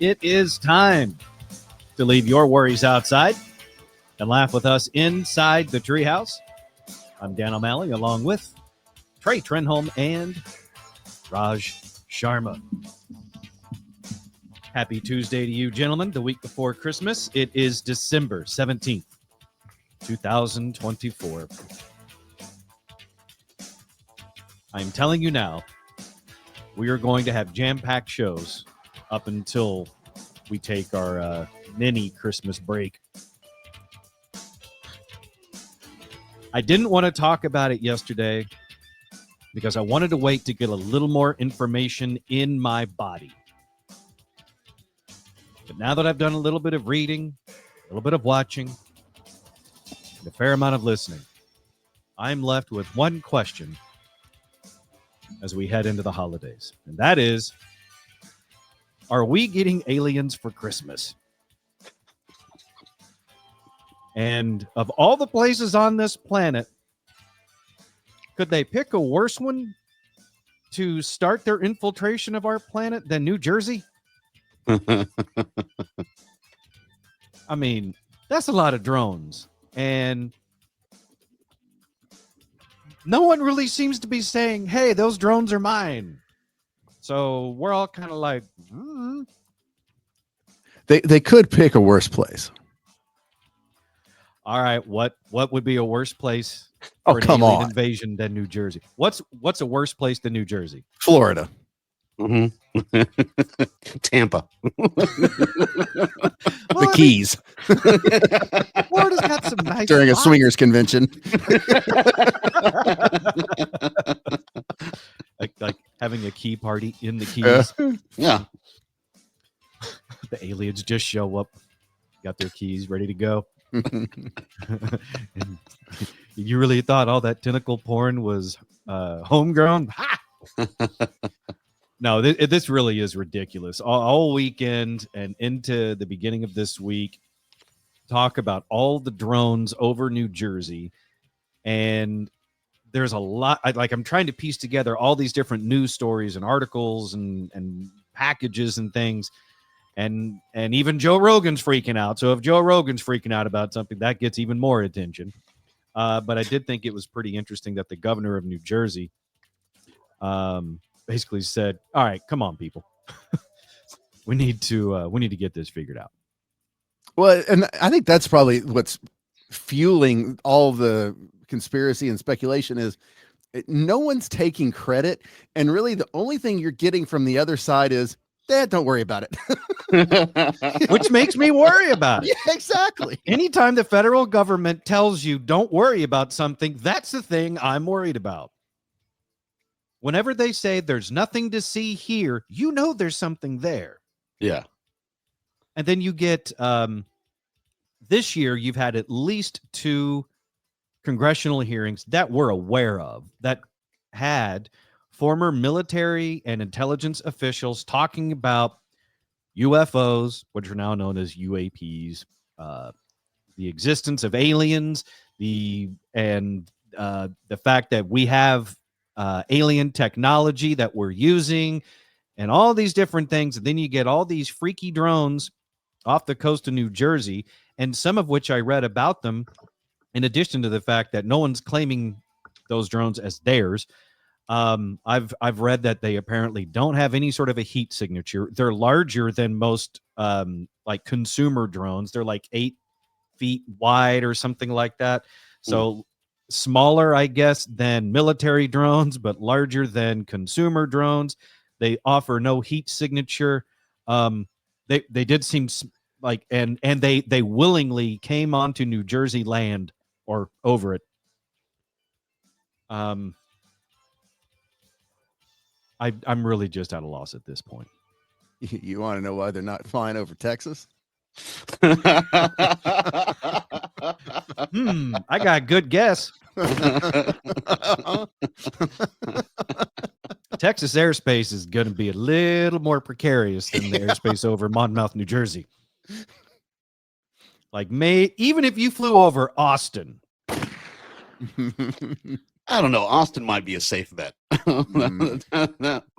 It is time to leave your worries outside and laugh with us inside the treehouse. I'm Dan O'Malley, along with Trey Trenholm and Raj Sharma. Happy Tuesday to you, gentlemen. The week before Christmas, it is December 17th, 2024. I'm telling you now, we are going to have jam-packed shows up until we take our mini Christmas break. I didn't want to talk about it yesterday because I wanted to wait to get a little more information in my body. But now that I've done a little bit of reading, a little bit of watching, and a fair amount of listening, I'm left with one question as we head into the holidays. And that is, are we getting aliens for Christmas? And of all the places on this planet, could they pick a worse one to start their infiltration of our planet than New Jersey? I mean, that's a lot of drones. And no one really seems to be saying, hey, those drones are mine. So we're all kind of like, They could pick a worse place. all right, what would be a worse place Oh, for an come alien on. invasion than New Jersey? What's a worse place than New Jersey? Florida. Mm-hmm. Tampa. The Keys. Florida's got some nice During a spots. swingers convention. like having a key party in the Keys. Yeah. The aliens just show up, got their keys ready to go. And you really thought all that tentacle porn was homegrown? Ha! No, this really is ridiculous. All weekend and into the beginning of this week, talk about all the drones over New Jersey. And there's a lot. I'm trying to piece together all these different news stories and articles and packages and things. And even Joe Rogan's freaking out. So if Joe Rogan's freaking out about something, that gets even more attention. But I did think it was pretty interesting that the governor of New Jersey basically said, all right, come on, people. we need to get this figured out. Well, and I think that's probably what's fueling all the conspiracy and speculation is no one's taking credit. And really the only thing you're getting from the other side is, don't worry about it. Which makes me worry about it. Yeah, exactly. Anytime the federal government tells you don't worry about something, that's the thing I'm worried about. Whenever they say there's nothing to see here, you know there's something there. Yeah. And then you get this year, you've had at least 2 congressional hearings that we're aware of that had former military and intelligence officials talking about UFOs, which are now known as UAPs, the existence of aliens, the fact that we have alien technology that we're using, and all these different things. And then you get all these freaky drones off the coast of New Jersey, and some of which I read about them, in addition to the fact that no one's claiming those drones as theirs. I've read that they apparently don't have any sort of a heat signature. They're larger than most like consumer drones. They're like 8 feet wide or something like that. So smaller, I guess, than military drones, but larger than consumer drones. They offer no heat signature. They did seem like, and they willingly came onto New Jersey land or over it. I'm really just at a loss at this point. You want to know why they're not flying over Texas? I got a good guess. Texas airspace is going to be a little more precarious than the airspace over Monmouth, New Jersey. Like, even if you flew over Austin. I don't know. Austin might be a safe bet. Well,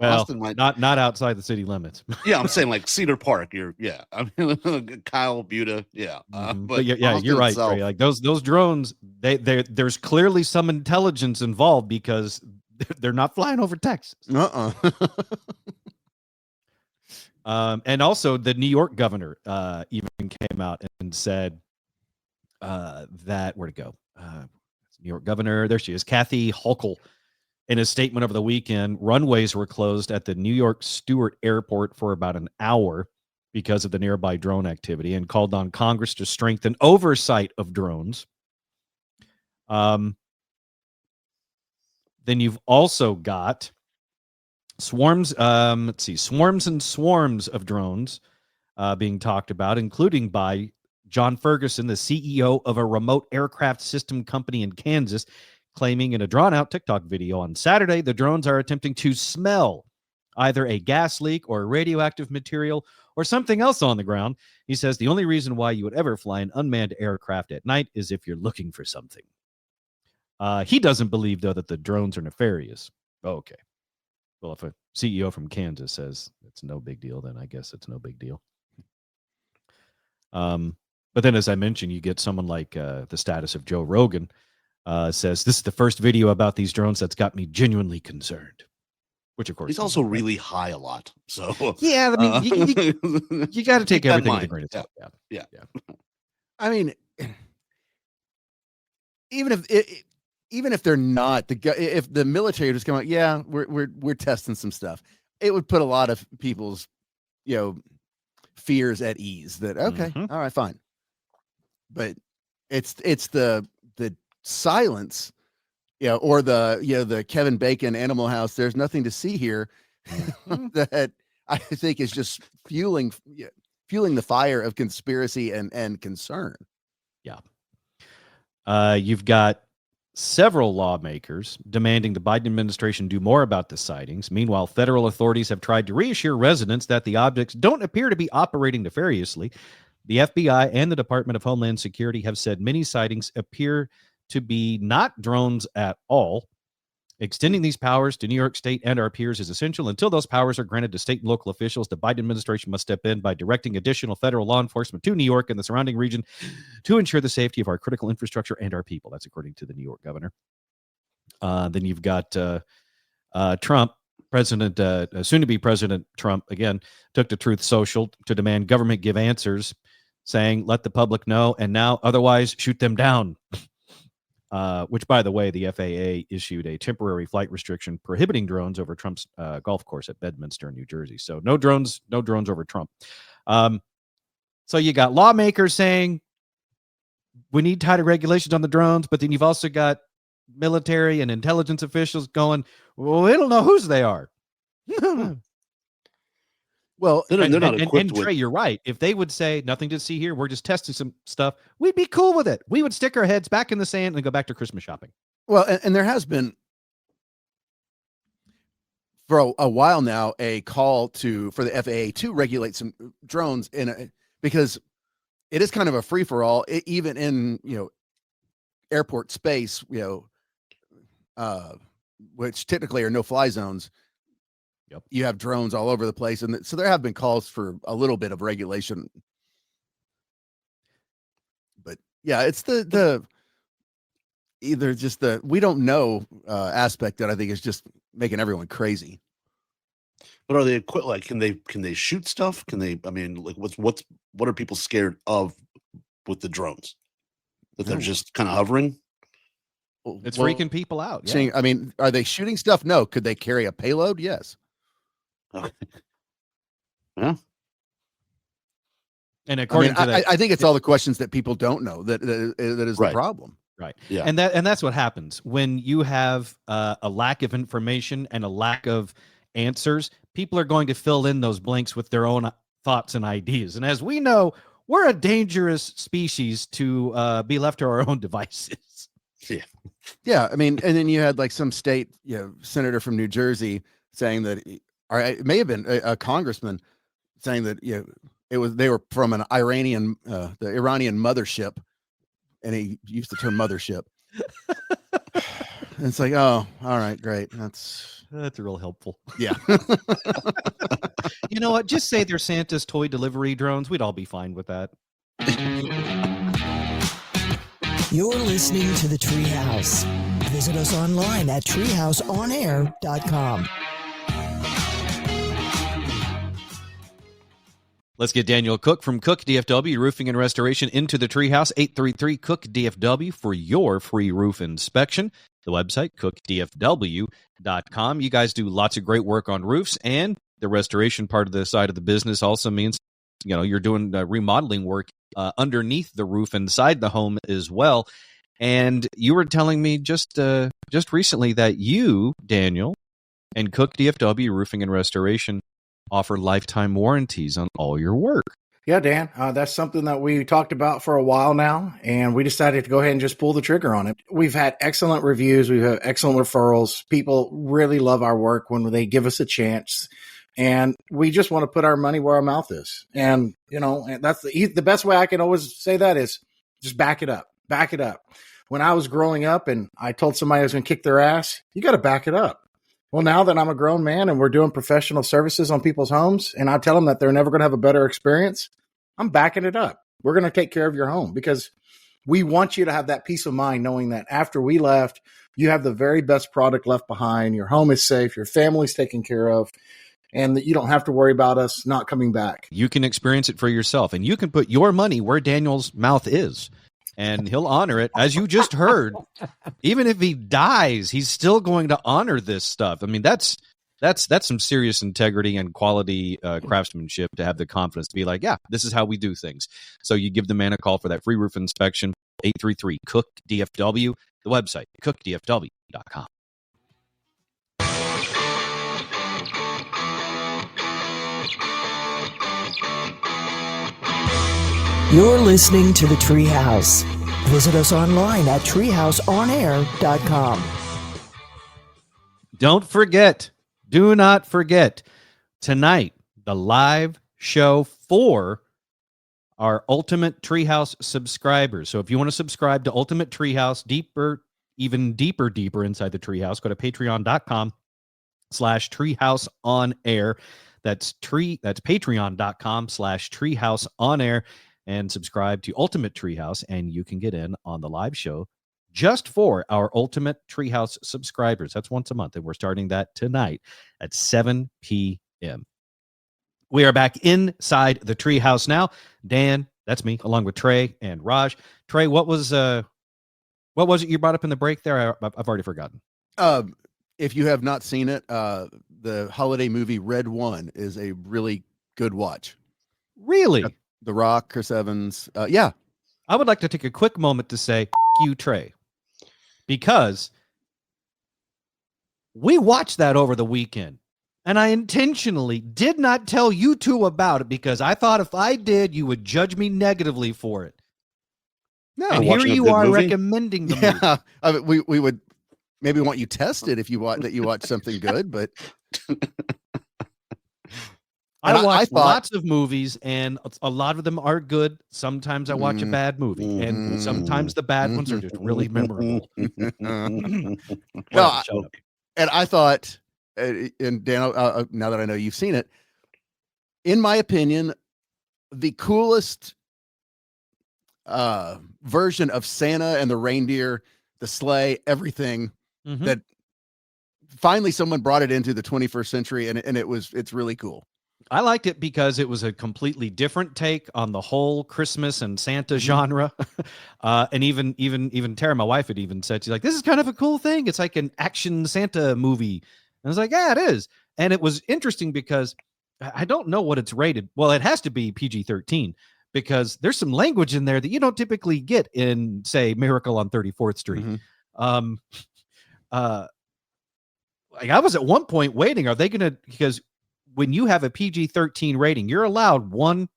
Austin might not outside the city limits. Yeah, I'm saying like Cedar Park. I mean, Kyle, Buda, yeah. But yeah, Austin you're right, itself, Trey. Like those drones, there's clearly some intelligence involved because they're not flying over Texas. And also the New York governor even came out and said that where to go? New York governor, there she is, Kathy Hochul. In a statement over the weekend, runways were closed at the New York Stewart Airport for about an hour because of the nearby drone activity, and called on Congress to strengthen oversight of drones. Then you've also got swarms. Swarms and swarms of drones being talked about, including by John Ferguson, the CEO of a remote aircraft system company in Kansas, claiming in a drawn-out TikTok video on Saturday, the drones are attempting to smell either a gas leak or radioactive material or something else on the ground. He says the only reason why you would ever fly an unmanned aircraft at night is if you're looking for something. He doesn't believe, though, that the drones are nefarious. Okay. Well, if a CEO from Kansas says it's no big deal, then I guess it's no big deal. But then, as I mentioned, you get someone like the status of Joe Rogan says, this is the first video about these drones that's got me genuinely concerned. Which, of course, he's also really high a lot. So yeah, I mean, you got to take everything with a grain of salt. Yeah. I mean, even if they're not if the military just come out, yeah, we're testing some stuff, it would put a lot of people's fears at ease. That okay, all right, fine. But it's the silence, or the Kevin Bacon Animal House. There's nothing to see here. That I think is just fueling the fire of conspiracy and concern. Yeah. You've got several lawmakers demanding the Biden administration do more about the sightings. Meanwhile, federal authorities have tried to reassure residents that the objects don't appear to be operating nefariously. The FBI and the Department of Homeland Security have said many sightings appear to be not drones at all. Extending these powers to New York State and our peers is essential. Until those powers are granted to state and local officials, the Biden administration must step in by directing additional federal law enforcement to New York and the surrounding region to ensure the safety of our critical infrastructure and our people. That's according to the New York governor. Then you've got Trump, soon-to-be President Trump, again, took to Truth Social to demand government give answers, saying, let the public know, and now otherwise shoot them down. Which, by the way, the FAA issued a temporary flight restriction prohibiting drones over Trump's golf course at Bedminster, New Jersey. So no drones over Trump. So you got lawmakers saying we need tighter regulations on the drones, but then you've also got military and intelligence officials going, well, we don't know whose they are. Well, they're not equipped with. Trey, you're right. If they would say nothing to see here, we're just testing some stuff, we'd be cool with it. We would stick our heads back in the sand and go back to Christmas shopping. Well, and there has been for a while now a call for the FAA to regulate some drones because it is kind of a free for all, even in airport space, which technically are no fly zones. Yep. You have drones all over the place. And so there have been calls for a little bit of regulation. But yeah, it's the either just the we don't know aspect that I think is just making everyone crazy. But are they equipped? Like, can they shoot stuff? Can they? I mean, like, what are people scared of with the drones? That they're just kind of hovering. It's freaking people out. Yeah. I mean, are they shooting stuff? No. Could they carry a payload? Yes. Okay. Yeah. And according to that, I think it's all the questions that people don't know that is right. the problem. Right. Yeah. And that's what happens when you have a lack of information and a lack of answers. People are going to fill in those blanks with their own thoughts and ideas. And as we know, we're a dangerous species to be left to our own devices. Yeah. Yeah. I mean, and then you had like some state, senator from New Jersey saying that, or it may have been a congressman saying that, they were from the Iranian mothership, and he used the term mothership. It's like, oh, all right, great. That's real helpful. yeah. You know what? Just say they're Santa's toy delivery drones. We'd all be fine with that. You're listening to The Treehouse. Visit us online at treehouseonair.com. Let's get Daniel Cook from Cook DFW Roofing and Restoration into the Treehouse. 833-COOK-DFW for your free roof inspection. The website, cookdfw.com. You guys do lots of great work on roofs, and the restoration part of the side of the business also means, you know, you're doing remodeling work underneath the roof inside the home as well. And you were telling me just recently that you, Daniel, and Cook DFW Roofing and Restoration offer lifetime warranties on all your work. Yeah, Dan, that's something that we talked about for a while now, and we decided to go ahead and just pull the trigger on it. We've had excellent reviews. We've had excellent referrals. People really love our work when they give us a chance, and we just want to put our money where our mouth is. And, you know, that's the best way I can always say that is just back it up. Back it up. When I was growing up and I told somebody I was going to kick their ass, you got to back it up. Well, now that I'm a grown man and we're doing professional services on people's homes and I tell them that they're never going to have a better experience, I'm backing it up. We're going to take care of your home because we want you to have that peace of mind knowing that after we left, you have the very best product left behind. Your home is safe. Your family's taken care of. And that you don't have to worry about us not coming back. You can experience it for yourself, and you can put your money where Daniel's mouth is, and he'll honor it. As you just heard, even if he dies, he's still going to honor this stuff. I mean, that's some serious integrity and quality craftsmanship to have the confidence to be like, yeah, this is how we do things. So you give the man a call for that free roof inspection, 833-COOK-DFW, the website, cookdfw.com. You're listening to The Treehouse. Visit us online at treehouseonair.com. Don't forget, do not forget, tonight, the live show for our Ultimate Treehouse subscribers. So if you want to subscribe to Ultimate Treehouse, even deeper inside the Treehouse, go to patreon.com/treehouseonair. That's patreon.com/treehouseonair. And subscribe to Ultimate Treehouse, and you can get in on the live show just for our Ultimate Treehouse subscribers. That's once a month, and we're starting that tonight at 7 p.m. We are back inside the Treehouse now. Dan, that's me, along with Trey and Raj. Trey, what was it you brought up in the break there? I've already forgotten. If you have not seen it, the holiday movie Red One is a really good watch. Really? The Rock, Chris Evans. Yeah. I would like to take a quick moment to say, you, Trey, because we watched that over the weekend, and I intentionally did not tell you two about it because I thought if I did, you would judge me negatively for it. No, and here you are recommending the movie. I mean, we would maybe want you tested if you watch something good, but I watch lots of movies, and a lot of them are good. Sometimes I watch a bad movie, and sometimes the bad ones are just really memorable. And I thought, and Dan, now that I know you've seen it, in my opinion, the coolest version of Santa and the reindeer, the sleigh, everything that finally someone brought it into the 21st century, and it's really cool. I liked it because it was a completely different take on the whole Christmas and Santa genre. And even Tara, my wife, had even said, she's like, this is kind of a cool thing. It's like an action Santa movie. And I was like, yeah, it is. And it was interesting because I don't know what it's rated. Well, it has to be PG-13 because there's some language in there that you don't typically get in, say, Miracle on 34th Street. Like I was at one point waiting, are they going to, because when you have a PG-13 rating, you're allowed one.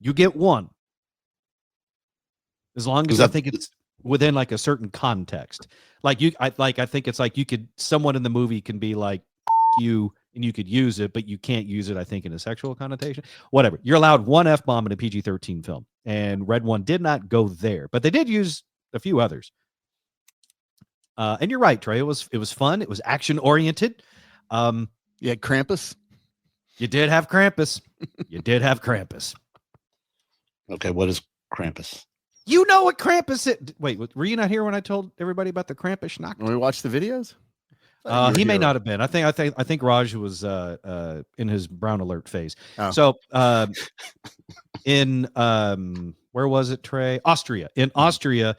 You get one. As long as I think it's within like a certain context. Like I think it's like someone in the movie can be like you and you could use it, but you can't use it, I think, in a sexual connotation. Whatever. You're allowed one F-bomb in a PG-13 film. And Red One did not go there, but they did use a few others. And you're right, Trey. It was fun. It was action oriented. You had Krampus. You did have Krampus. You did have Krampus. Okay, what is Krampus? You know what Krampus is. Wait, were you not here when I told everybody about the Krampus Nacht? When we watched the videos, He may not have been. I think Raj was in his brown alert phase. Oh. So in where was it, Trey? Austria. In Austria,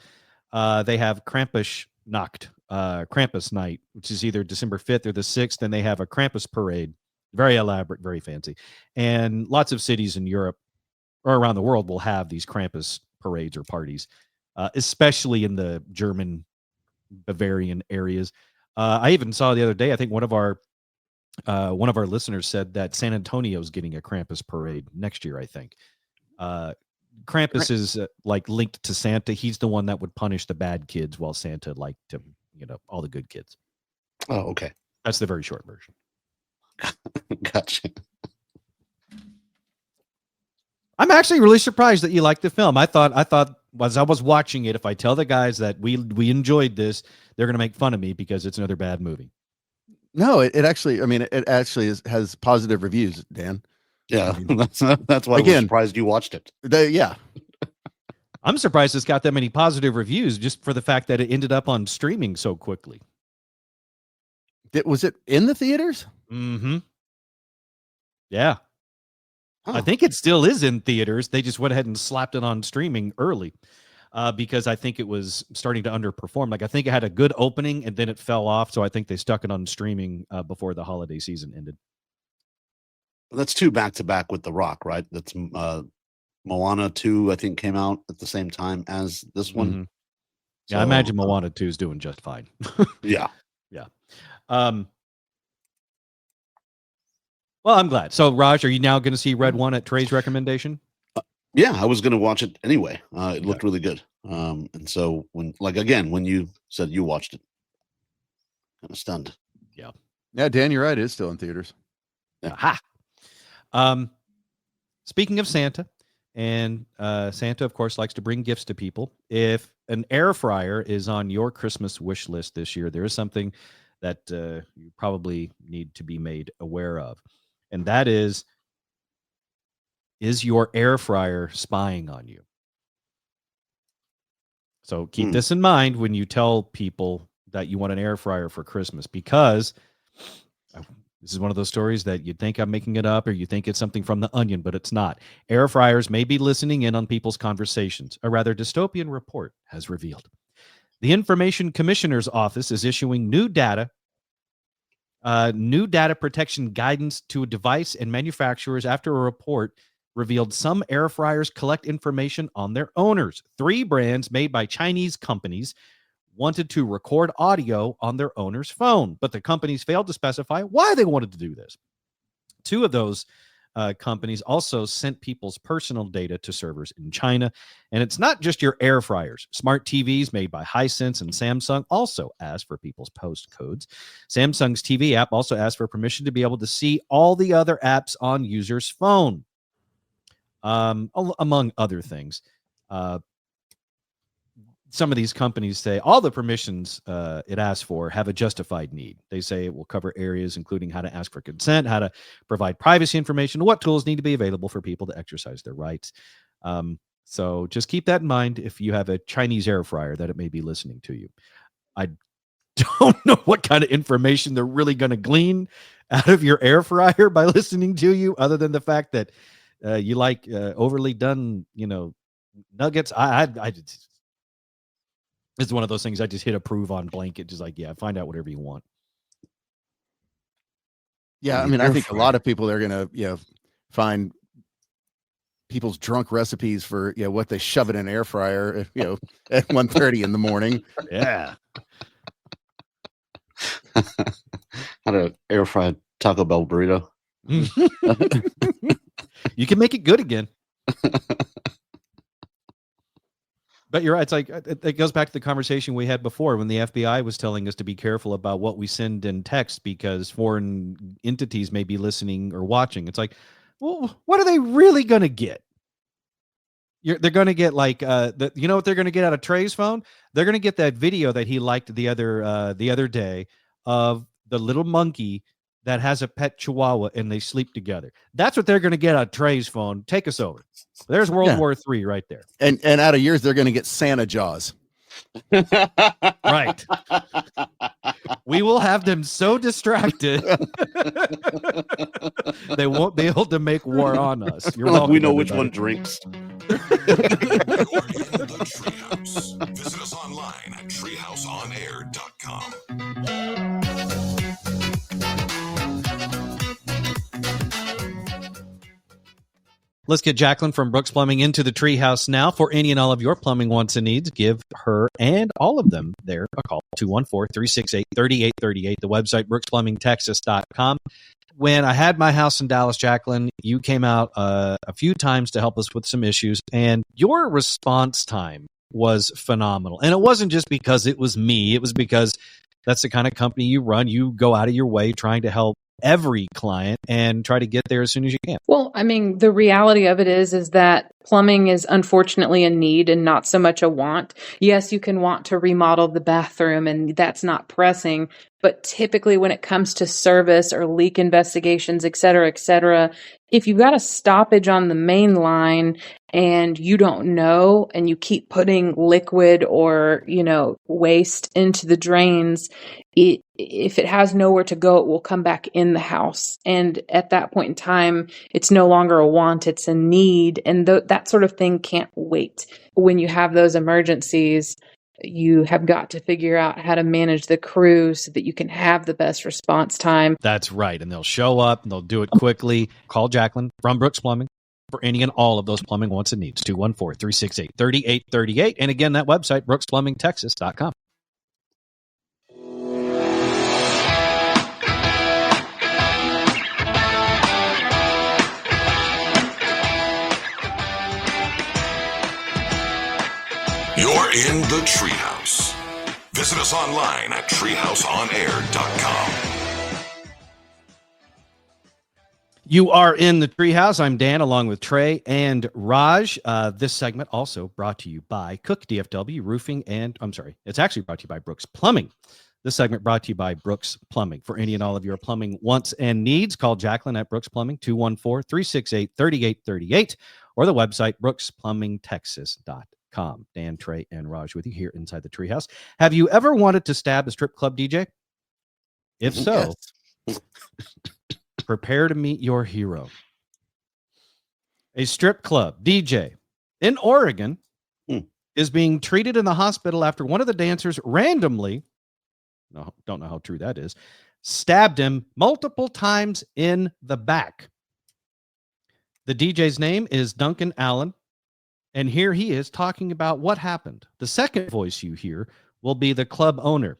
they have Krampus Nacht, Krampus night, which is either December 5th or the 6th, and they have a Krampus parade. Very elaborate, very fancy. And lots of cities in Europe or around the world will have these Krampus parades or parties, especially in the German, Bavarian areas. I even saw the other day, I think one of our listeners said that San Antonio's getting a Krampus parade next year, I think. Krampus is like linked to Santa. He's the one that would punish the bad kids while Santa liked to, all the good kids. Oh, okay. That's the very short version. Gotcha. I'm actually really surprised that you liked the film. I thought as I was watching it, if I tell the guys that we enjoyed this, they're going to make fun of me because it's another bad movie. No, it actually, I mean, it actually has positive reviews, Dan. Yeah, that's why I was surprised you watched it. Yeah. I'm surprised it's got that many positive reviews just for the fact that it ended up on streaming so quickly. Was it in the theaters? Mm-hmm. Yeah. Huh. I think it still is in theaters. They just went ahead and slapped it on streaming early because I think it was starting to underperform. Like, I think it had a good opening and then it fell off. So I think they stuck it on streaming before the holiday season ended. That's 2 back-to-back with The Rock, right? That's Moana 2, I think, came out at the same time as this one. Mm-hmm. Yeah, I imagine Moana 2 is doing just fine. Yeah. Yeah. Well, I'm glad. So, Raj, are you now going to see Red One at Trey's recommendation? Yeah, I was going to watch it anyway. It looked really good. And so when you said you watched it, kind of stunned. Yeah. Yeah, Dan, you're right. It is still in theaters. Yeah. Aha. Speaking of Santa, and Santa, of course, likes to bring gifts to people. If an air fryer is on your Christmas wish list this year, there is something that you probably need to be made aware of. And that is your air fryer spying on you? So keep this in mind when you tell people that you want an air fryer for Christmas, because this is one of those stories that you'd think I'm making it up or you think it's something from The Onion, but it's not. Air fryers may be listening in on people's conversations, a rather dystopian report has revealed. The Information Commissioner's Office is issuing new data protection guidance to device and manufacturers after a report revealed some air fryers collect information on their owners. 3 brands made by Chinese companies wanted to record audio on their owner's phone, but the companies failed to specify why they wanted to do this. 2 of those companies also sent people's personal data to servers in China. And it's not just your air fryers. Smart TVs made by Hisense and Samsung also asked for people's postcodes. Samsung's TV app also asked for permission to be able to see all the other apps on users' phone, among other things. Some of these companies say all the permissions it asks for have a justified need. They say it will cover areas including how to ask for consent, how to provide privacy information, what tools need to be available for people to exercise their rights. So just keep that in mind if you have a Chinese air fryer that it may be listening to you. I don't know what kind of information they're really going to glean out of your air fryer by listening to you, other than the fact that you like overly done, nuggets. It's one of those things I just hit approve on blanket, just like, yeah, find out whatever you want. Yeah, I mean, I think a lot of people are going to, find people's drunk recipes for, what they shove in an air fryer, at 1:30 in the morning. Yeah. How to air fry Taco Bell burrito. You can make it good again. But you're right. It's like, it goes back to the conversation we had before when the FBI was telling us to be careful about what we send in text because foreign entities may be listening or watching. It's like, well, what are they really going to get? They're going to get like you know what they're going to get out of Trey's phone? They're going to get that video that he liked the other day of the little monkey that has a pet chihuahua and they sleep together. That's what they're going to get out of Trey's phone. Take us over. There's World War III right there. And out of yours, they're going to get Santa Jaws. Right. We will have them so distracted they won't be able to make war on us. You're welcome, we know everybody. which one drinks. You're in the Treehouse. Visit us online at treehouseonair.com. Let's get Jacqueline from Brooks Plumbing into the Treehouse now. For any and all of your plumbing wants and needs, give her and all of them there a call. 214-368-3838. The website, brooksplumbingtexas.com. When I had my house in Dallas, Jacqueline, you came out a few times to help us with some issues, and your response time was phenomenal. And it wasn't just because it was me. It was because that's the kind of company you run. You go out of your way trying to help every client and try to get there as soon as you can. Well, I mean, the reality of it is that plumbing is unfortunately a need and not so much a want. Yes, you can want to remodel the bathroom and that's not pressing, but typically when it comes to service or leak investigations, et cetera, if you've got a stoppage on the main line and you don't know and you keep putting liquid or, waste into the drains, if it has nowhere to go, it will come back in the house. And at that point in time, it's no longer a want, it's a need. And that sort of thing can't wait. When you have those emergencies, you have got to figure out how to manage the crew so that you can have the best response time. That's right. And they'll show up and they'll do it quickly. Call Jacqueline from Brooks Plumbing for any and all of those plumbing wants and needs. 214-368-3838. And again, that website, brooksplumbingtexas.com. You're in the Treehouse. Visit us online at treehouseonair.com. You are in the Treehouse. I'm Dan, along with Trey and Raj. This segment also brought to you by Cook DFW Roofing it's actually brought to you by Brooks Plumbing. This segment brought to you by Brooks Plumbing. For any and all of your plumbing wants and needs, call Jacqueline at Brooks Plumbing, 214-368-3838, or the website, brooksplumbingtexas.com. Dan, Trey, and Raj with you here inside the Treehouse. Have you ever wanted to stab a strip club DJ? If so, yes. Prepare to meet your hero. A strip club DJ in Oregon is being treated in the hospital after one of the dancers randomly, don't know how true that is, stabbed him multiple times in the back. The DJ's name is Duncan Allen. And here he is talking about what happened. The second voice you hear will be the club owner.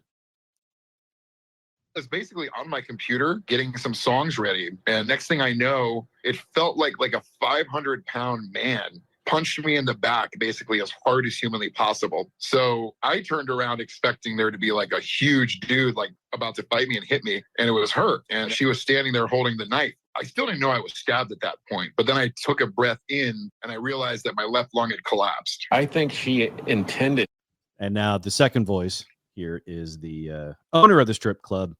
I was basically on my computer getting some songs ready. And next thing I know, it felt like a 500-pound man punched me in the back basically as hard as humanly possible. So I turned around expecting there to be like a huge dude like about to fight me and hit me. And it was her. And she was standing there holding the knife. I still didn't know I was stabbed at that point, but then I took a breath in and I realized that my left lung had collapsed. I think she intended. And now the second voice here is the owner of the strip club,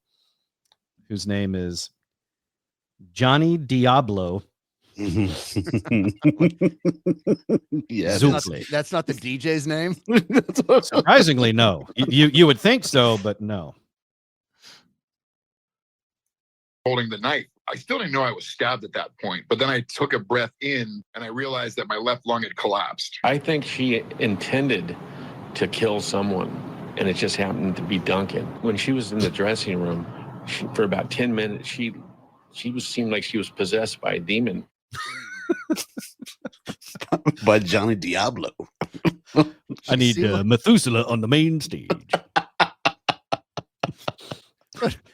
whose name is Johnny Diablo. Yes. That's not the DJ's name. Surprisingly, no. You would think so, but no. Holding the knife. I still didn't know I was stabbed at that point, but then I took a breath in and I realized that my left lung had collapsed. I think she intended to kill someone, and it just happened to be Duncan. When she was in the dressing room, for about 10 minutes, she seemed like she was possessed by a demon. By Johnny Diablo. I need Methuselah on the main stage.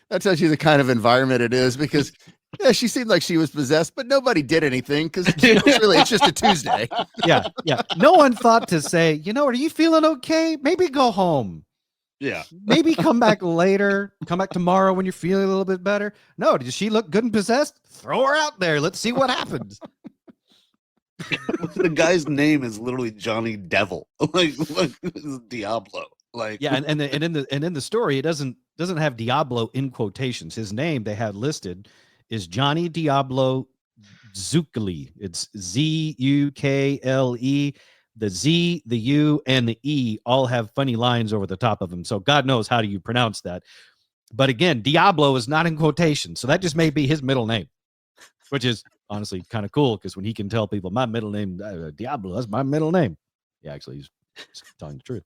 That tells you the kind of environment it is, because she seemed like she was possessed, but nobody did anything because it's just a Tuesday. Yeah. No one thought to say, are you feeling okay? Maybe go home. Yeah. Maybe come back later. Come back tomorrow when you're feeling a little bit better. No, does she look good and possessed? Throw her out there. Let's see what happens. The guy's name is literally Johnny Devil, like Diablo. Like, Yeah, and in the story, it doesn't have Diablo in quotations. His name they had listed is Johnny Diablo Zuckle. It's Zukle. The Z, the U, and the E all have funny lines over the top of them. So God knows how do you pronounce that. But again, Diablo is not in quotation. So that just may be his middle name, which is honestly kind of cool because when he can tell people my middle name, Diablo, that's my middle name. Yeah, actually, he's telling the truth.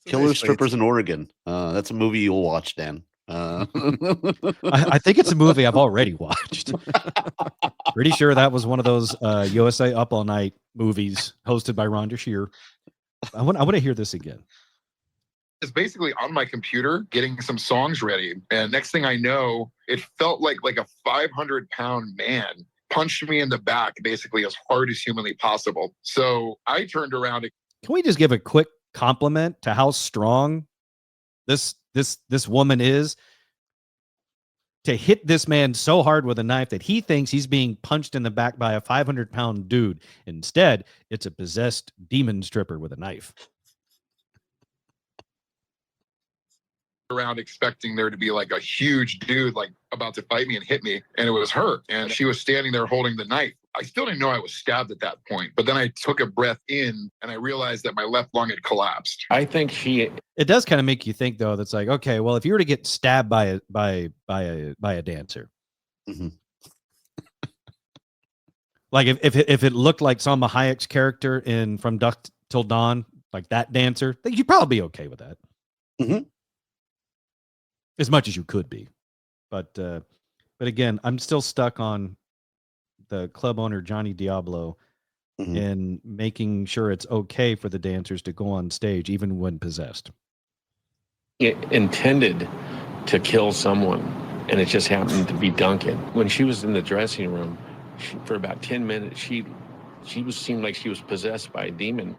Killer Strippers in Oregon. That's a movie you'll watch, Dan. I think it's a movie I've already watched. Pretty sure that was one of those USA Up All Night movies hosted by Rhonda Shear. I want to hear this again. It's basically on my computer getting some songs ready, and next thing I know, it felt like a 500-pound man punched me in the back basically as hard as humanly possible. So I turned around. Can we just give a quick compliment to how strong this woman is to hit this man so hard with a knife that he thinks he's being punched in the back by a 500-pound dude. Instead, it's a possessed demon stripper with a knife. Around expecting there to be like a huge dude like about to fight me and hit me, and it was her, and she was standing there holding the knife. I still didn't know I was stabbed at that point, but then I took a breath in and I realized that my left lung had collapsed. I think it does kind of make you think though, that's like, okay, well, if you were to get stabbed by a dancer, mm-hmm. like if it looked like Salma Hayek's character in From Dusk Till Dawn, like that dancer, then you'd probably be okay with that. Mm-hmm. As much as you could be. But again, I'm still stuck on the club owner, Johnny Diablo, mm-hmm. and making sure it's okay for the dancers to go on stage, even when possessed. It intended to kill someone, and it just happened to be Duncan. When she was in the dressing room, for about 10 minutes, she seemed like she was possessed by a demon.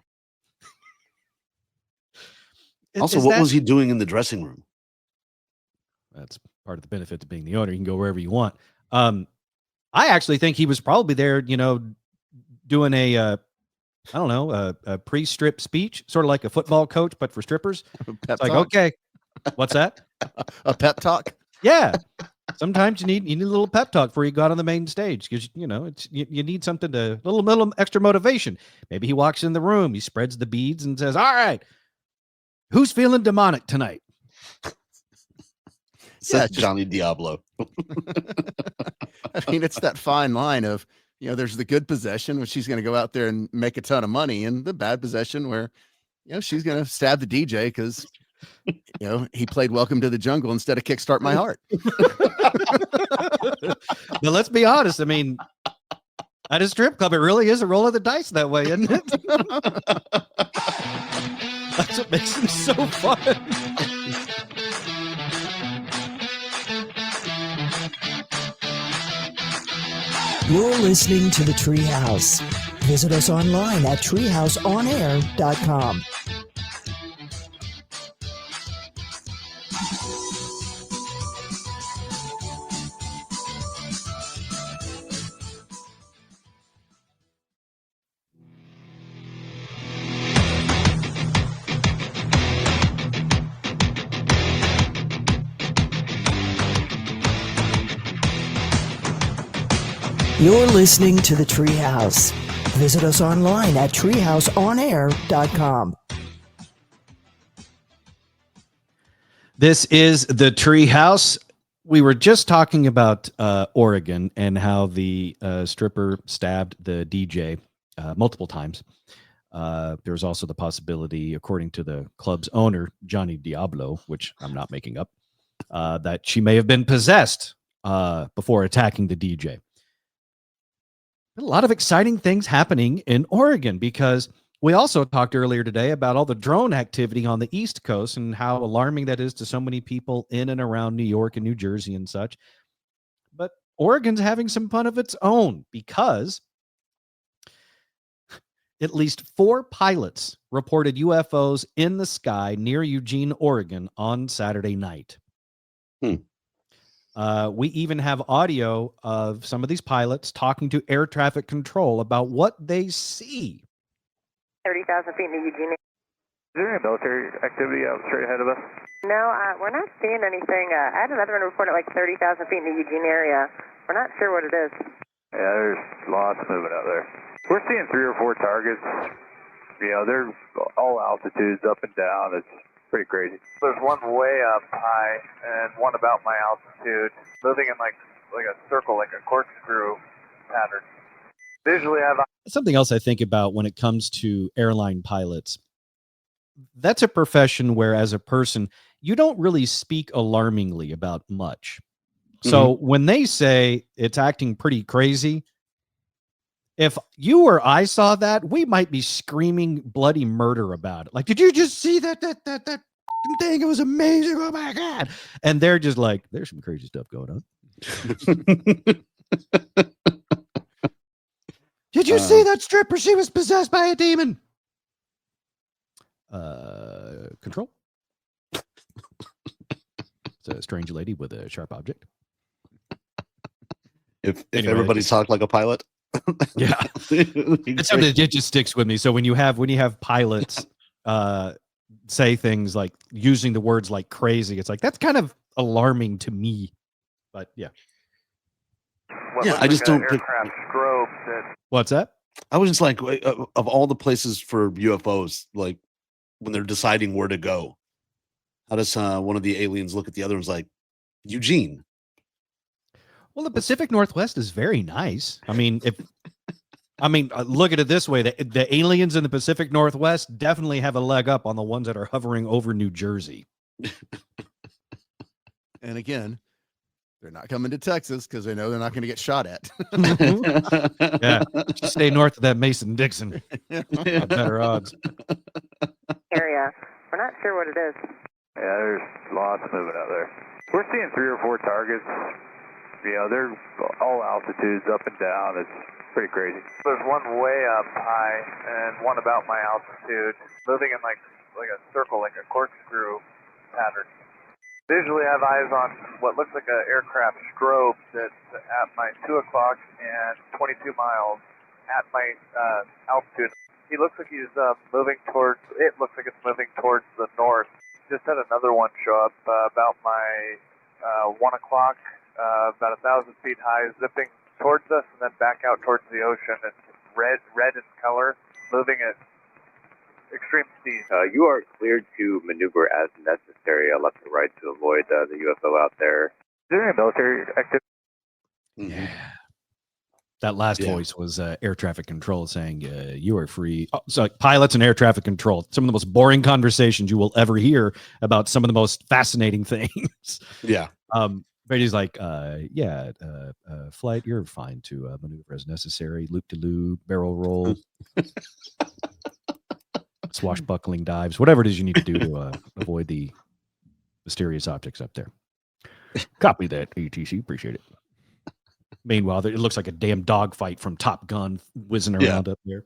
Also, what was he doing in the dressing room? That's part of the benefit to being the owner. You can go wherever you want. I actually think he was probably there, doing a pre-strip speech, sort of like a football coach, but for strippers. It's like, okay, what's that? A pep talk? Yeah. Sometimes you need a little pep talk before you go out on the main stage because you need something to little extra motivation. Maybe he walks in the room, he spreads the beads and says, "All right, who's feeling demonic tonight?" Says Johnny Diablo. I mean, it's that fine line of, there's the good possession, which she's going to go out there and make a ton of money, and the bad possession where, she's going to stab the DJ because, he played Welcome to the Jungle instead of Kickstart My Heart. Now, let's be honest. I mean, at a strip club, it really is a roll of the dice that way, isn't it? That's what makes them so fun. You're listening to The Treehouse. Visit us online at treehouseonair.com. You're listening to The Treehouse. Visit us online at treehouseonair.com. This is The Treehouse. We were just talking about Oregon and how the stripper stabbed the DJ multiple times. There's also the possibility, according to the club's owner, Johnny Diablo, which I'm not making up, that she may have been possessed before attacking the DJ. A lot of exciting things happening in Oregon because we also talked earlier today about all the drone activity on the East Coast and how alarming that is to so many people in and around New York and New Jersey and such. But Oregon's having some fun of its own because at least 4 pilots reported UFOs in the sky near Eugene, Oregon on Saturday night. We even have audio of some of these pilots talking to air traffic control about what they see. 30,000 feet in the Eugene. Is there any military activity out straight ahead of us? No, we're not seeing anything. I had another one report at like 30,000 feet in the Eugene area. We're not sure what it is. Yeah, there's lots moving out there. We're seeing 3 or 4 targets. You know, they're all altitudes, up and down. It's pretty crazy. There's one way up high and one about my altitude, moving in like a circle, like a corkscrew pattern. Visually, I have Something else I think about when it comes to airline pilots. That's a profession where, as a person, you don't really speak alarmingly about much. So when they say it's acting pretty crazy, if you or I saw that, we might be screaming bloody murder about it. Like, did you just see that thing? It was amazing. Oh my God. And they're just like, there's some crazy stuff going on. Did you see that stripper? She was possessed by a demon. Control. It's a strange lady with a sharp object. If Anyway, everybody talked like a pilot. Yeah. It's something that just sticks with me. So when you have pilots say things like using the words like crazy, it's like that's kind of alarming to me. But yeah. I just don't think. What's that? I was just like, of all the places for UFOs, like when they're deciding where to go, how does one of the aliens look at the other one's like, Eugene? Well, the Pacific Northwest is very nice. I mean, look at it this way: the aliens in the Pacific Northwest definitely have a leg up on the ones that are hovering over New Jersey. And again, they're not coming to Texas because they know they're not going to get shot at. Yeah, just stay north of that Mason-Dixon. Better odds. Area. We're not sure what it is. Yeah, there's lots moving out there. We're seeing 3 or 4 targets. You know, they're all altitudes, up and down. It's pretty crazy. There's one way up high and one about my altitude, moving in like a circle, like a corkscrew pattern. Visually, I have eyes on what looks like an aircraft strobe that's at my 2 o'clock and 22 miles at my altitude. He looks like he's moving towards, it looks like it's moving towards the north. Just had another one show up about my 1 o'clock, about 1,000 feet high, zipping towards us and then back out towards the ocean. It's red in color, moving at extreme speed. You are cleared to maneuver as necessary, left and right, to avoid the UFO out there. Is there any military activity? Yeah. That last voice was air traffic control saying, you are free. Oh, so pilots and air traffic control, some of the most boring conversations you will ever hear about some of the most fascinating things. Yeah. But he's like, flight, you're fine to maneuver as necessary. Loop-de-loop, barrel roll, swashbuckling dives, whatever it is you need to do to avoid the mysterious objects up there. Copy that, ATC. Appreciate it. Meanwhile, it looks like a damn dogfight from Top Gun whizzing around up there.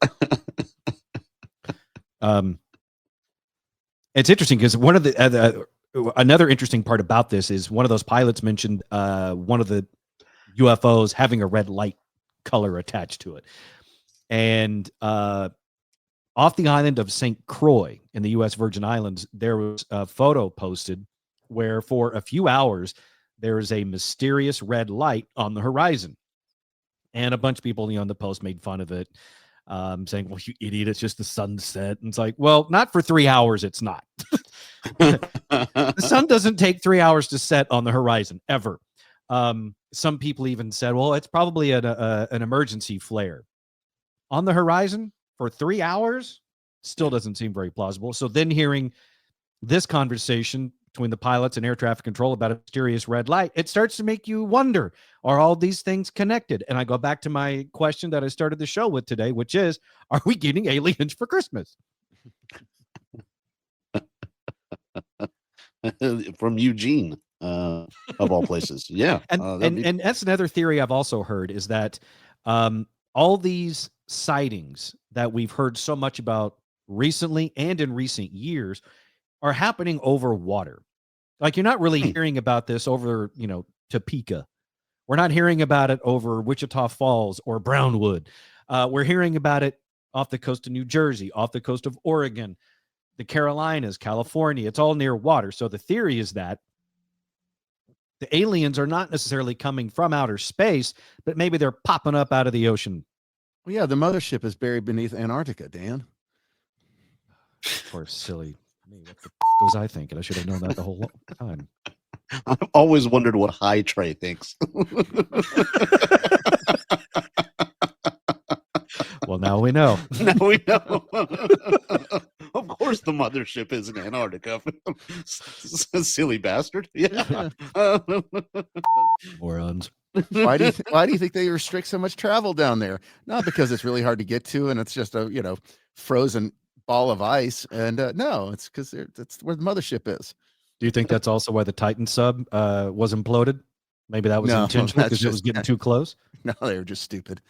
It's interesting because one of the another interesting part about this is one of those pilots mentioned one of the UFOs having a red light color attached to it, and off the island of St. Croix in the U.S. Virgin Islands, there was a photo posted where for a few hours there is a mysterious red light on the horizon. And a bunch of people on the post made fun of it, saying, well, you idiot, it's just the sunset. And it's like, well, not for 3 hours, it's not. The sun doesn't take 3 hours to set on the horizon, ever. Some people even said, well, it's probably an emergency flare. On the horizon for 3 hours still doesn't seem very plausible. So then hearing this conversation between the pilots and air traffic control about a mysterious red light, it starts to make you wonder, are all these things connected? And I go back to my question that I started the show with today, which is, are we getting aliens for Christmas? From Eugene, of all places. Yeah. And that's another theory I've also heard is that all these sightings that we've heard so much about recently and in recent years are happening over water. Like you're not really hearing about this over, Topeka. We're not hearing about it over Wichita Falls or Brownwood. We're hearing about it off the coast of New Jersey, off the coast of Oregon, the Carolinas, California. It's all near water. So the theory is that the aliens are not necessarily coming from outer space, but maybe they're popping up out of the ocean. Well, yeah, the mothership is buried beneath Antarctica, Dan. Poor silly me. What the was I thinking? I should have known that the whole time. I've always wondered what High Trey thinks. Well, now we know. Now we know. Of course, the mothership is in Antarctica. Silly bastard. Yeah. Morons. Why do you think they restrict so much travel down there? Not because it's really hard to get to, and it's just a frozen ball of ice. And no, it's because that's where the mothership is. Do you think that's also why the Titan sub was imploded? Maybe that was intentional because it was getting too close? No, they were just stupid.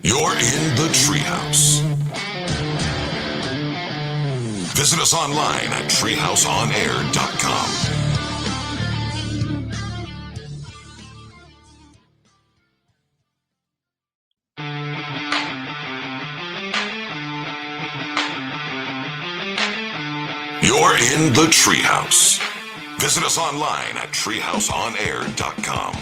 You're in the Treehouse. Visit us online at treehouseonair.com. You're in the Treehouse. Visit us online at treehouseonair.com.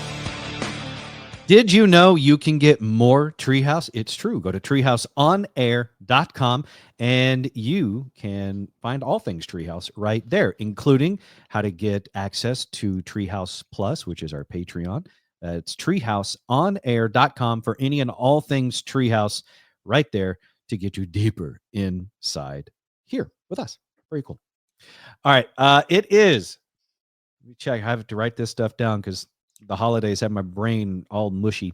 Did you know you can get more Treehouse? It's true. Go to treehouseonair.com and you can find all things Treehouse right there, including how to get access to Treehouse Plus, which is our Patreon. It's treehouseonair.com for any and all things Treehouse right there to get you deeper inside here with us. Very cool. All right. It is. Let me check. I have to write this stuff down because the holidays have my brain all mushy.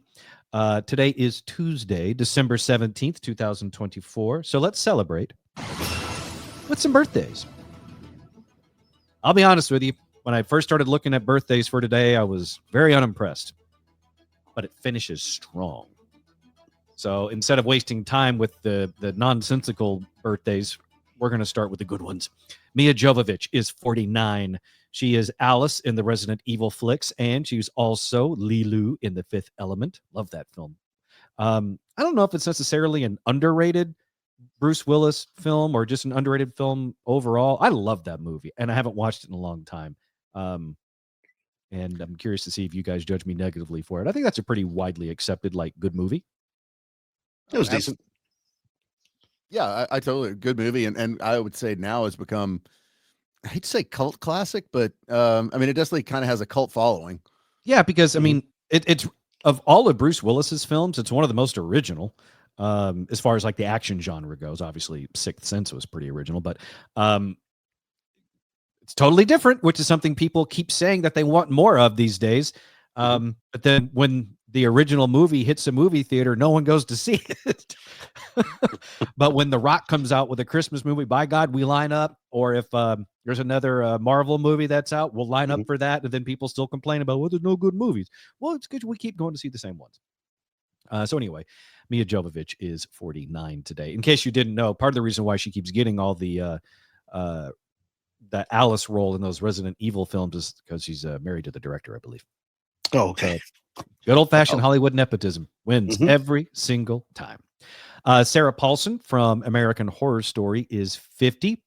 Today is Tuesday, December 17th, 2024. So let's celebrate with some birthdays. I'll be honest with you. When I first started looking at birthdays for today, I was very unimpressed. But it finishes strong. So instead of wasting time with the nonsensical birthdays, we're going to start with the good ones. Mia Jovovich is 49. She is Alice in the Resident Evil flicks, and she's also Lilu in The Fifth Element. Love that film. I don't know if it's necessarily an underrated Bruce Willis film or just an underrated film overall. I love that movie, and I haven't watched it in a long time. And I'm curious to see if you guys judge me negatively for it. I think that's a pretty widely accepted, good movie. It was decent. Yeah, I totally good movie, and I would say now it's become, I hate to say cult classic, but it definitely kind of has a cult following. Yeah, because it's of all of Bruce Willis's films, it's one of the most original as far as the action genre goes. Obviously, Sixth Sense was pretty original, but it's totally different, which is something people keep saying that they want more of these days. But then when the original movie hits a movie theater, no one goes to see it. But when The Rock comes out with a Christmas movie, by God, we line up. Or if there's another Marvel movie that's out, we'll line up for that. And then people still complain about, well, there's no good movies. Well, it's good we keep going to see the same ones. So anyway, Mia Jovovich is 49 today. In case you didn't know, part of the reason why she keeps getting all the Alice role in those Resident Evil films is because she's married to the director, I believe. Oh, okay. Good old-fashioned Hollywood nepotism wins every single time. Sarah Paulson from American Horror Story is 50.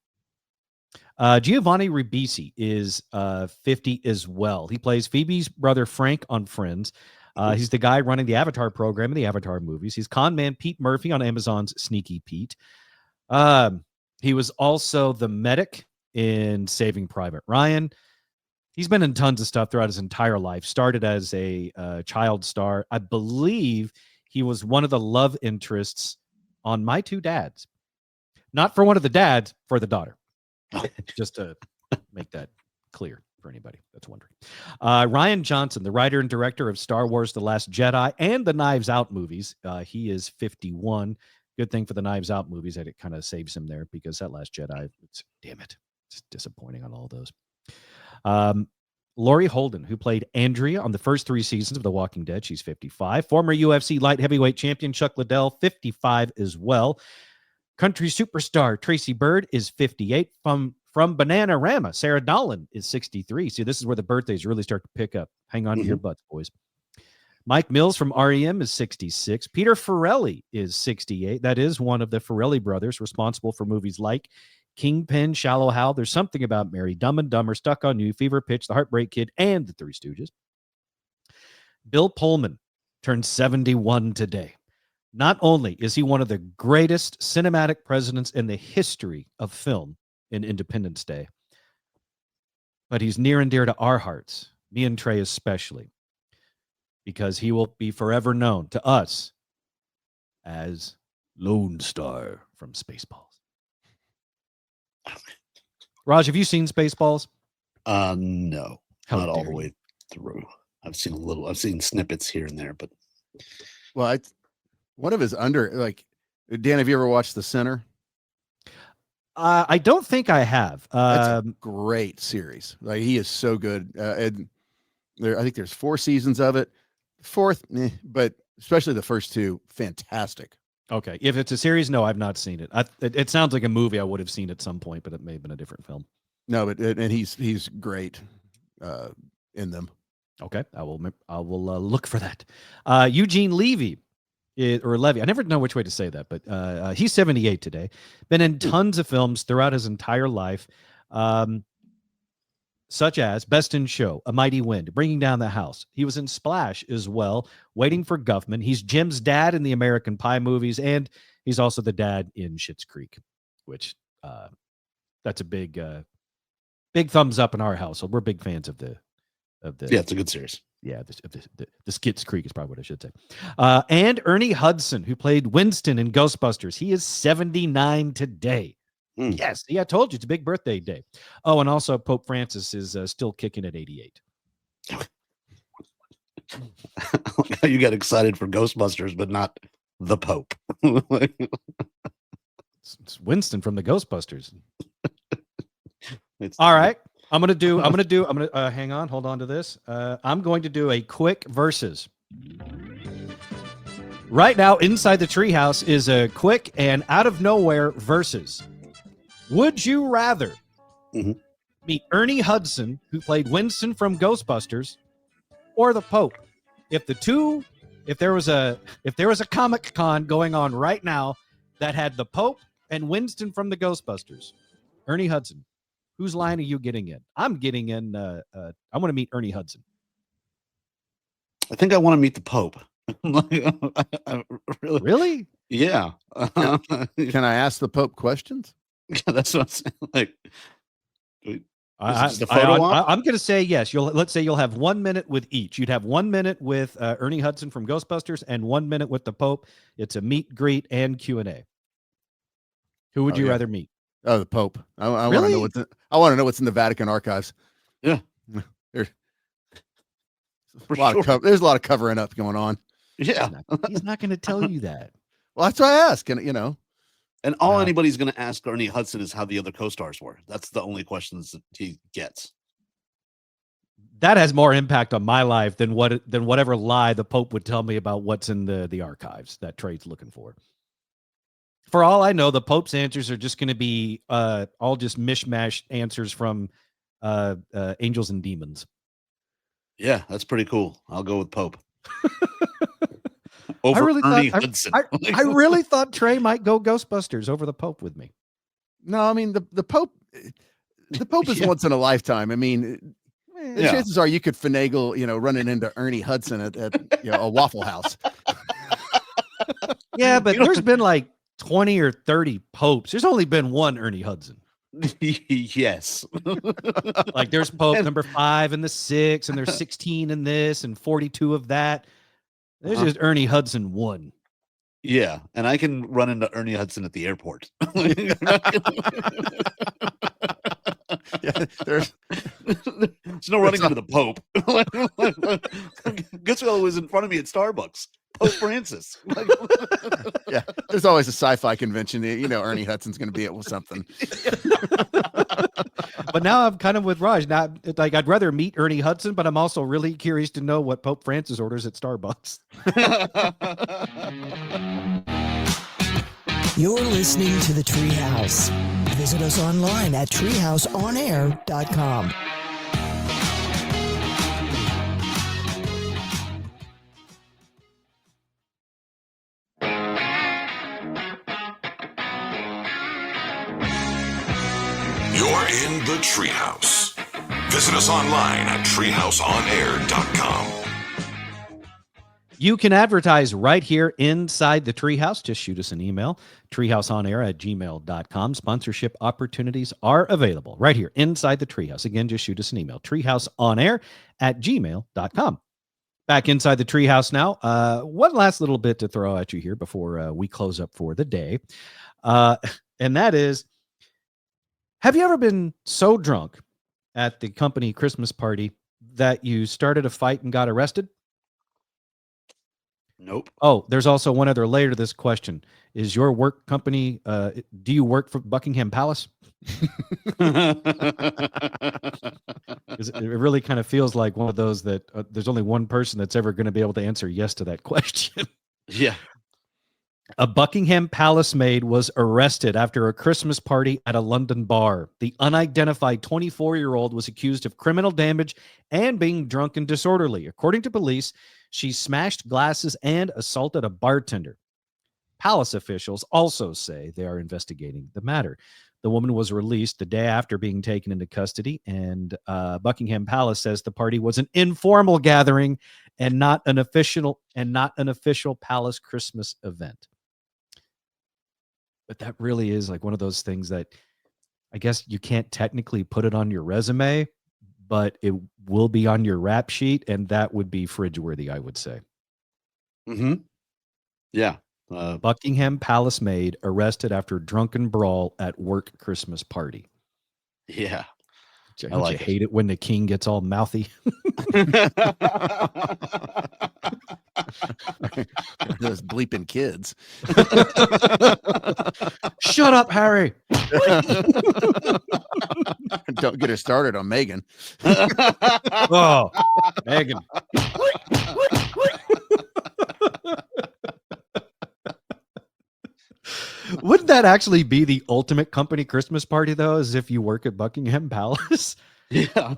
Giovanni Ribisi is 50 as well. He plays Phoebe's brother Frank on Friends. He's the guy running the Avatar program in the Avatar movies. He's con man Pete Murphy on Amazon's Sneaky Pete. He was also the medic in Saving Private Ryan. He's been in tons of stuff throughout his entire life. Started as a child star. I believe he was one of the love interests on My Two Dads. Not for one of the dads, for the daughter. Just to make that clear for anybody that's wondering. Rian Johnson, the writer and director of Star Wars The Last Jedi and the Knives Out movies. He is 51. Good thing for the Knives Out movies that it kind of saves him there, because that Last Jedi, damn it, it's disappointing on all those. Laurie Holden, who played Andrea on the first 3 seasons of The Walking Dead, she's 55. Former UFC light heavyweight champion Chuck Liddell, 55 as well. Country superstar Tracy Bird is 58. From Bananarama, Sarah Dolan is 63. See, this is where the birthdays really start to pick up. Hang on to your butts, boys. Mike Mills from REM is 66. Peter Farrelly is 68. That is one of the Farrelly brothers responsible for movies like Kingpin, Shallow Hal, There's Something About Mary, Dumb and Dumber, Stuck on You, Fever Pitch, The Heartbreak Kid, and The Three Stooges. Bill Pullman turned 71 today. Not only is he one of the greatest cinematic presidents in the history of film in Independence Day, but he's near and dear to our hearts, me and Trey especially, because he will be forever known to us as Lone Star from Spaceballs. Raj, have you seen Spaceballs? No, How not all dare the you. way through. I've seen snippets here and there, but Well, one of his Dan, have you ever watched The Sinner? I don't think I have. That's a great series. Like, he is so good. And I think there's 4 seasons of it. Fourth, but especially the first 2, fantastic. Okay. If it's a series, no, I've not seen it. It sounds like a movie I would have seen at some point, but it may have been a different film. No, but and he's great in them. Okay. I will look for that. Eugene Levy. Or Levy. I never know which way to say that, but he's 78 today. Been in tons of films throughout his entire life, such as Best in Show, A Mighty Wind, Bringing Down the House. He was in Splash as well, Waiting for Guffman. He's Jim's dad in the American Pie movies, and he's also the dad in Schitt's Creek, which that's a big thumbs up in our household. We're big fans of the. Yeah, it's a good series. Yeah, the Schitt's Creek is probably what I should say. And Ernie Hudson, who played Winston in Ghostbusters. He is 79 today. Yes, I told you it's a big birthday day. Oh, and also Pope Francis is still kicking at 88. You got excited for Ghostbusters, but not the Pope. It's Winston from the Ghostbusters. All right. I'm going to hang on, hold on to this. I'm going to do a quick versus. Right now, inside the treehouse is a quick and out of nowhere versus. Would you rather meet Ernie Hudson, who played Winston from Ghostbusters, or the Pope? If there was a Comic Con going on right now that had the Pope and Winston from the Ghostbusters, Ernie Hudson, whose line are you getting in? I'm getting in. I want to meet Ernie Hudson. I think I want to meet the Pope. Really? Yeah. Can I ask the Pope questions? That's what I'm saying. Like, I'm going to say yes. Let's say you'll have 1 minute with each. You'd have 1 minute with Ernie Hudson from Ghostbusters and 1 minute with the Pope. It's a meet, greet, and Q&A. Who would you rather meet? Oh, the Pope. I Really? want to know what's in the Vatican archives. Yeah. There's a lot of covering up going on. Yeah. He's not going to tell you that. Well, that's why I ask. And And all anybody's going to ask Ernie Hudson is how the other co-stars were. That's the only questions that he gets. That has more impact on my life than whatever lie the Pope would tell me about what's in the archives that Trey's looking for. For all I know, the Pope's answers are just going to be all just mishmash answers from angels and demons. Yeah, that's pretty cool. I'll go with Pope. I really thought Trey might go Ghostbusters over the Pope with me. No, I mean the Pope is once in a lifetime. I mean, chances are you could finagle, running into Ernie Hudson at a Waffle House. Yeah, but there's been like 20 or 30 popes. There's only been one Ernie Hudson. Yes. Like there's Pope number 5 and the 6, and there's 16 in this and 42 of that. There's just Ernie Hudson 1. Yeah, and I can run into Ernie Hudson at the airport. Yeah, there's no running into the Pope. Guess who was in front of me at Starbucks? Pope Francis. Yeah, there's always a sci-fi convention. Ernie Hudson's going to be at something. But now I'm kind of with Raj. Now, like I'd rather meet Ernie Hudson, but I'm also really curious to know what Pope Francis orders at Starbucks. You're listening to The Treehouse. Visit us online at treehouseonair.com. You're in the Treehouse. Visit us online at treehouseonair.com. You can advertise right here inside the Treehouse. Just shoot us an email, treehouseonair@gmail.com. Sponsorship opportunities are available right here inside the Treehouse. Again, just shoot us an email, treehouseonair@gmail.com. Back inside the Treehouse now. One last little bit to throw at you here before we close up for the day. And that is, have you ever been so drunk at the company Christmas party that you started a fight and got arrested? Nope. Oh, there's also one other layer to this question. Is your work company, do you work for Buckingham Palace? It really kind of feels like one of those that there's only one person that's ever going to be able to answer yes to that question. Yeah. A Buckingham Palace maid was arrested after a Christmas party at a London bar. The unidentified 24-year-old was accused of criminal damage and being drunk and disorderly. According to police, she smashed glasses and assaulted a bartender. Palace officials also say they are investigating the matter. The woman was released the day after being taken into custody, and Buckingham Palace says the party was an informal gathering and not an official palace Christmas event. But that really is like one of those things that I guess you can't technically put it on your resume, but it will be on your rap sheet, and that would be fridge worthy, I would say. Mm-hmm. Yeah. Buckingham Palace maid arrested after drunken brawl at work Christmas party. Yeah. I like you hate it when the king gets all mouthy. Those bleeping kids. Shut up, Harry. Don't get her started on Megan. Oh, Megan. Wouldn't that actually be the ultimate company Christmas party, though, as if you work at Buckingham Palace? Yeah.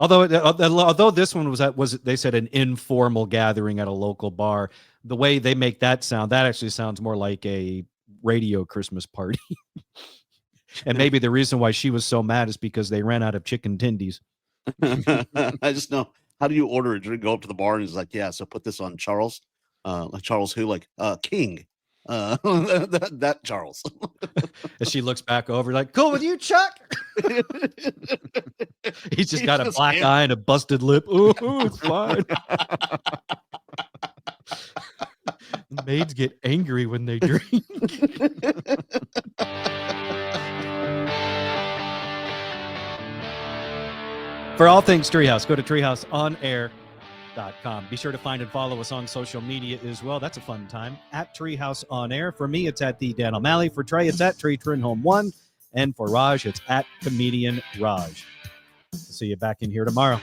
Although this one was they said an informal gathering at a local bar. The way they make that sound, that actually sounds more like a radio Christmas party. And maybe the reason why she was so mad is because they ran out of chicken tendies. I just know, how do you order a drink? Go up to the bar and he's like, yeah, so put this on Charles. Like Charles who? Like King. That Charles. As she looks back over, like, cool with you, Chuck? He's just got a black eye and a busted lip. Ooh, it's fine. Maids get angry when they drink. For all things Treehouse, go to treehouseonair.com. Be sure to find and follow us on social media as well. That's a fun time. At Treehouse On Air. For me, it's at the Dan O'Malley. For Trey, it's at Trey Trinholm1. And for Raj, it's at Comedian Raj. See you back in here tomorrow.